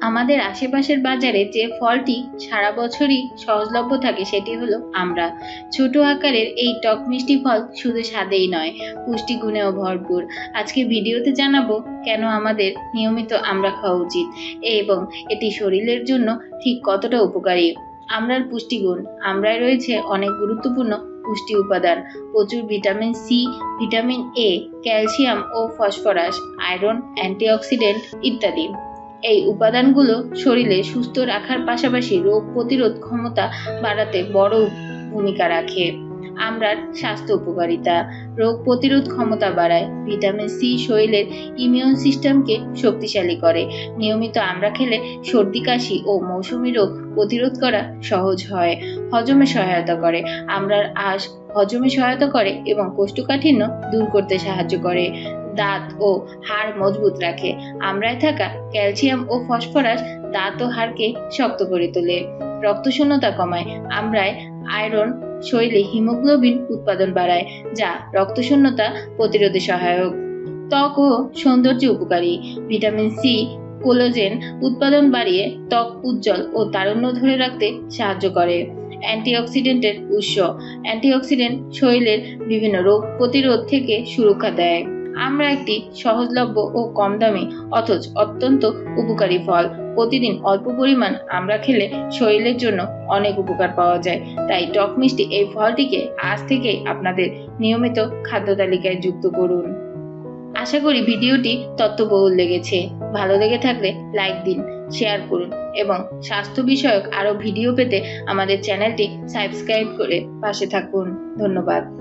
আমাদের আশেপাশের বাজারে যে ফলটি সারা বছরই সহজলভ্য থাকে সেটি হলো আমড়া। ছোট আকারের এই টক মিষ্টি ফল শুধু স্বাদেই নয়, পুষ্টিগুণেও ভরপুর। আজকে ভিডিওতে জানাবো কেন আমাদের নিয়মিত আমড়া খাওয়া উচিত এবং এটি শরীরের জন্য ঠিক কতটা উপকারী। আমড়ার পুষ্টিগুণ। আমড়ায় রয়েছে অনেক গুরুত্বপূর্ণ পুষ্টি উপাদান, প্রচুর vitamin C, vitamin A, calcium ও ফসফরাস, আয়রন, অ্যান্টিঅক্সিডেন্ট ইত্যাদি। এই উপাদানগুলো শরীরে সুস্থ রাখার পাশাপাশি রোগ প্রতিরোধ ক্ষমতা বাড়াতে বড় ভূমিকা রাখে। আমড়ার স্বাস্থ্য উপকারিতা। রোগ প্রতিরোধ ক্ষমতা বাড়ায়। ভিটামিন সি শরীরের ইমিউন সিস্টেমকে শক্তিশালী করে। নিয়মিত আমড়া খেলে সর্দি কাশি ও মৌসুমী রোগ প্রতিরোধ করা সহজ হয়। হজমে সহায়তা করে। আমড়ার আঁশ হজমে সহায়তা করে এবং কোষ্ঠকাঠিন্য দূর করতে সাহায্য করে। দাঁত ও হাড় মজবুত রাখে। আমড়ায় থাকা ক্যালসিয়াম ও ফসফরাস দাঁত ও হাড়কে শক্ত করে তোলে। রক্তশূন্যতা কমায়। আমড়ায় আয়রন শরীরে হিমোগ্লোবিন উৎপাদন বাড়ায়, যা রক্তশূন্যতা প্রতিরোধে সহায়ক। ত্বক ও সৌন্দর্য উপকারী। ভিটামিন সি কোলাজেন উৎপাদন বাড়িয়ে ত্বক উজ্জ্বল ও তারুণ্য ধরে রাখতে সাহায্য করে। অ্যান্টিঅক্সিডেন্টের উৎস। অ্যান্টিঅক্সিডেন্ট শরীরের বিভিন্ন রোগ প্রতিরোধ থেকে সুরক্ষা দেয়। আমড়া একটি সহজলভ্য ও কম দামি অথচ অত্যন্ত উপকারী ফল। প্রতিদিন অল্প পরিমাণ আমড়া খেলে শরীরের জন্য অনেক উপকার পাওয়া যায়। তাই টক মিষ্টি এই ফলটিকে আজ থেকেই আপনাদের নিয়মিত খাদ্য তালিকায় যুক্ত করুন। আশা করি ভিডিওটি তথ্যবহুল লেগেছে। ভালো লেগে থাকলে লাইক দিন, শেয়ার করুন এবং স্বাস্থ্য বিষয়ক আরো ভিডিও পেতে আমাদের চ্যানেলটি সাবস্ক্রাইব করে পাশে থাকুন। ধন্যবাদ।